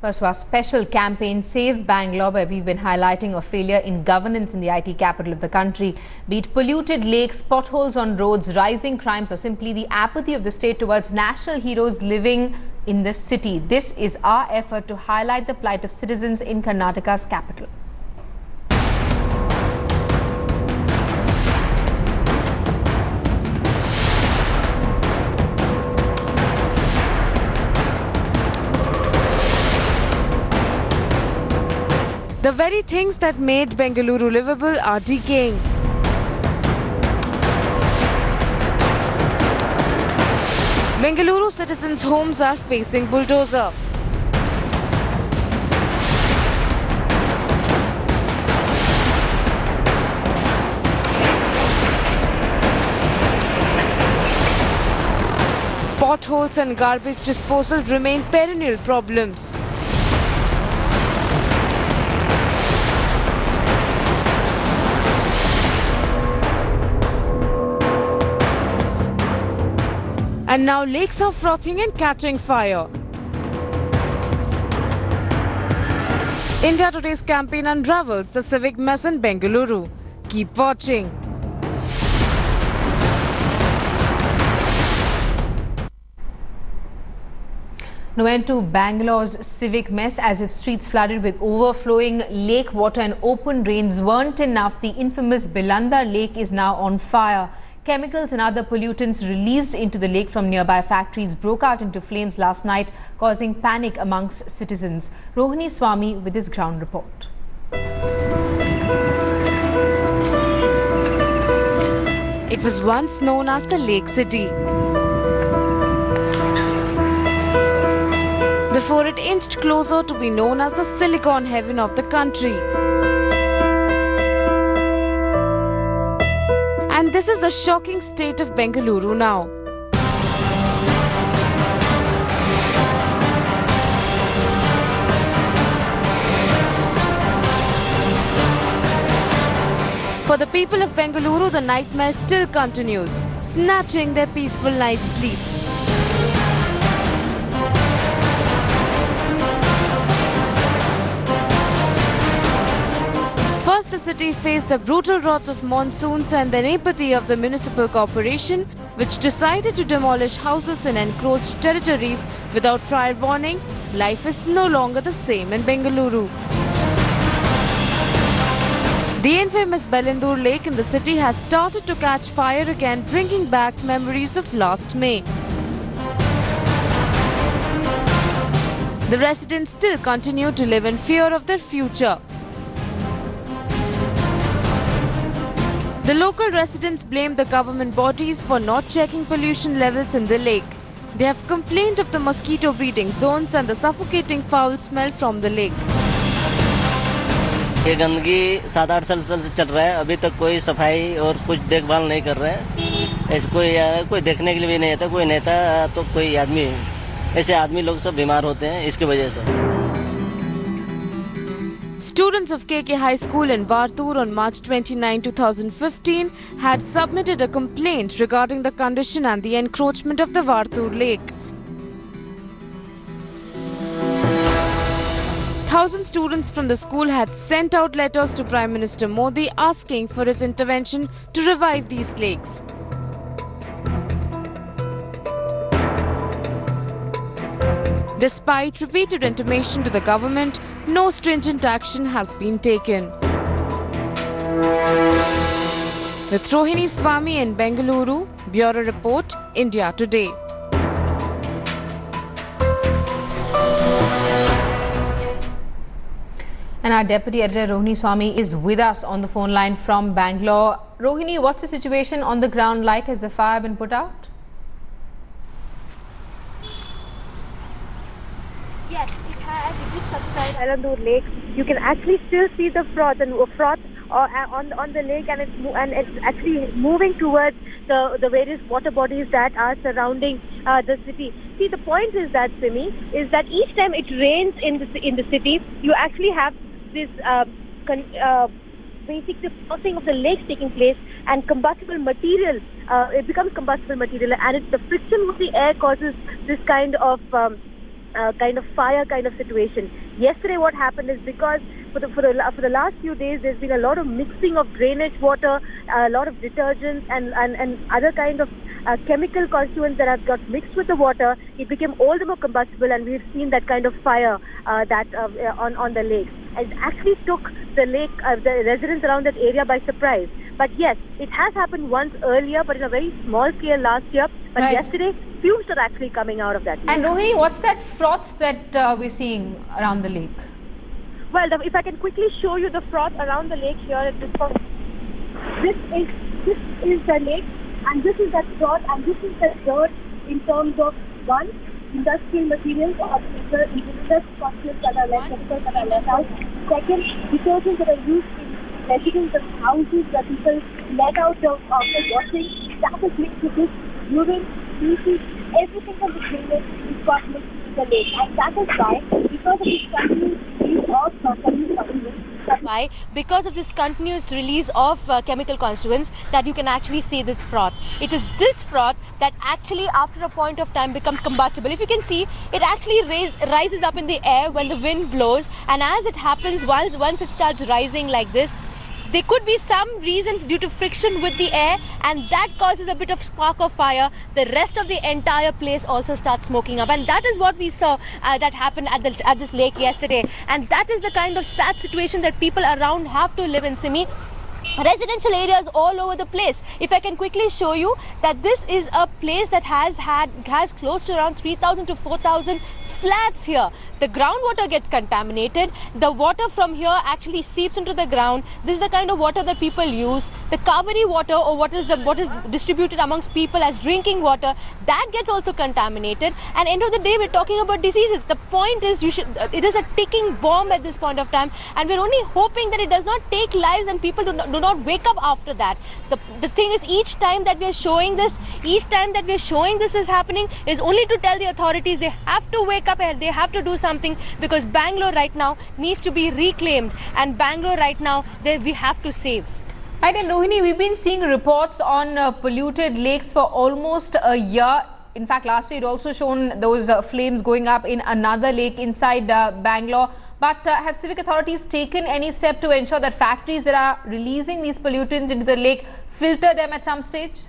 First, our special campaign, Save Bangalore, where we've been highlighting a failure in governance in the IT capital of the country. Be it polluted lakes, potholes on roads, rising crimes, or simply the apathy of the state towards national heroes living in the city. This is our effort to highlight the plight of citizens in Karnataka's capital. The very things that made Bengaluru livable are decaying. Bengaluru citizens' homes are facing bulldozer. Potholes and garbage disposal remain perennial problems. And now lakes are frothing and catching fire. India Today's campaign unravels the civic mess in Bengaluru. Keep watching. Now end to Bangalore's civic mess. As if streets flooded with overflowing lake water and open drains weren't enough, the infamous Bellandur lake is now on fire. Chemicals and other pollutants released into the lake from nearby factories broke out into flames last night, causing panic amongst citizens. Rohini Swamy with his ground report. It was once known as the Lake City. Before it inched closer to be known as the Silicon Heaven of the country. And this is the shocking state of Bengaluru now. For the people of Bengaluru, the nightmare still continues, snatching their peaceful night's sleep. First, the city faced the brutal wrath of monsoons and the apathy of the municipal corporation, which decided to demolish houses in encroached territories without prior warning. Life is no longer the same in Bengaluru. The infamous Bellandur lake in the city has started to catch fire again, bringing back memories of last May. The residents still continue to live in fear of their future. The local residents blame the government bodies for not checking pollution levels in the lake. They have complained of the mosquito breeding zones and the suffocating foul smell from the lake. ये गंदगी 7-8 साल से चल रहा है, अभी तक कोई सफाई और कुछ देखभाल नहीं कर रहे हैं। ऐसे कोई देखने के लिए भी नहीं आता, कोई नेता तो कोई आदमी, ऐसे आदमी लोग सब बीमार होते हैं इसकी वजह से। Students of KK High School in Bellandur on March 29, 2015 had submitted a complaint regarding the condition and the encroachment of the Bellandur lake. Thousands of students from the school had sent out letters to Prime Minister Modi asking for his intervention to revive these lakes. Despite repeated intimation to the government, no stringent action has been taken. With Rohini Swamy in Bengaluru, Bureau Report, India Today. And our Deputy Editor Rohini Swamy is with us on the phone line from Bangalore. Rohini, what's the situation on the ground like? Has the fire been put out? Yes, it has. It is subside Bellandur Lake. You can actually still see the froth on the lake, and it's actually moving towards the various water bodies that are surrounding the city. See, the point is that, Simi, is that each time it rains in the city, you actually have this basic crossing of the lakes taking place, and combustible material, it becomes combustible material, and the friction with the air causes this kind of kind of fire kind of situation. Yesterday what happened is because for the last few days there's been a lot of mixing of drainage water, a lot of detergents and other kind of chemical constituents that have got mixed with the water. It became all the more combustible, and we've seen that kind of fire on the lake. It actually took the residents around that area by surprise. But yes, it has happened once earlier, but in a very small scale last year. But yesterday, fumes are actually coming out of that lake. And Rohini, what's that froth that we're seeing around the lake? Well, if I can quickly show you the froth around the lake here at this point. This is the lake, and this is the froth, and this is the dirt in terms of one, industrial materials or industrial constituents that are left, chemicals that are left out. Second, detergents that are used in residents and houses that people let out of washing. That is linked to this urine, feces, everything from the drainage is got mixed in the lake, and that is why, because of this continuous release of chemical constituents, that you can actually see this froth. It is this froth that actually after a point of time becomes combustible. If you can see, it actually rises up in the air when the wind blows, and as it happens, once it starts rising like this, there could be some reasons due to friction with the air, and that causes a bit of spark of fire. The rest of the entire place also starts smoking up, and that is what we saw that happened at this lake yesterday. And that is the kind of sad situation that people around have to live in, Simi. Residential areas all over the place. If I can quickly show you that this is a place that has close to around 3,000 to 4,000 flats here. The groundwater gets contaminated. The water from here actually seeps into the ground. This is the kind of water that people use. The Kaveri water, or what is distributed amongst people as drinking water, that gets also contaminated. And end of the day, we're talking about diseases. The point is, it is a ticking bomb at this point of time, and we're only hoping that it does not take lives and people do not wake up after that. The thing is, each time that we're showing this is happening, is only to tell the authorities they have to wake up and they have to do something, because Bangalore right now needs to be reclaimed, and Bangalore right now we have to save. Right, and Rohini, we've been seeing reports on polluted lakes for almost a year. In fact, last year it also shown those flames going up in another lake inside Bangalore. But have civic authorities taken any step to ensure that factories that are releasing these pollutants into the lake filter them at some stage?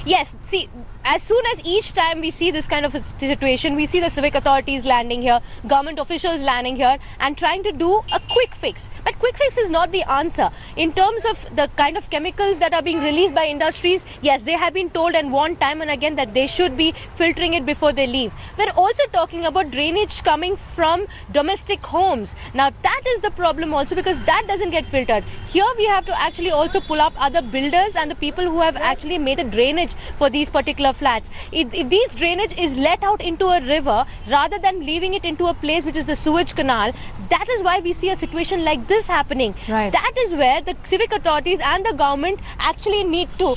Yes, see, as soon as each time we see this kind of a situation, we see the civic authorities landing here, government officials landing here and trying to do a quick fix. But quick fix is not the answer. In terms of the kind of chemicals that are being released by industries, yes, they have been told and warned time and again that they should be filtering it before they leave. We're also talking about drainage coming from domestic homes. Now that is the problem also, because that doesn't get filtered. Here we have to actually also pull up other builders and the people who have actually made the drainage for these particular flats. If these drainage is let out into a river rather than leaving it into a place which is the sewage canal, that is why we see a situation like this happening. Right. That is where the civic authorities and the government actually need to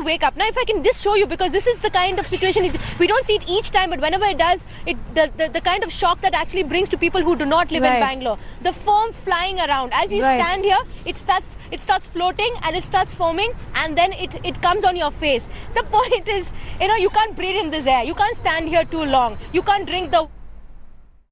wake up. Now if I can just show you, because this is the kind of situation, we don't see it each time, but whenever it does, the kind of shock that actually brings to people who do not live in Bangalore. The foam flying around. As we stand here, it starts floating and it starts foaming, and then it comes on your face. The point is, you can't breathe in this air. You can't stand here too long. You can't drink the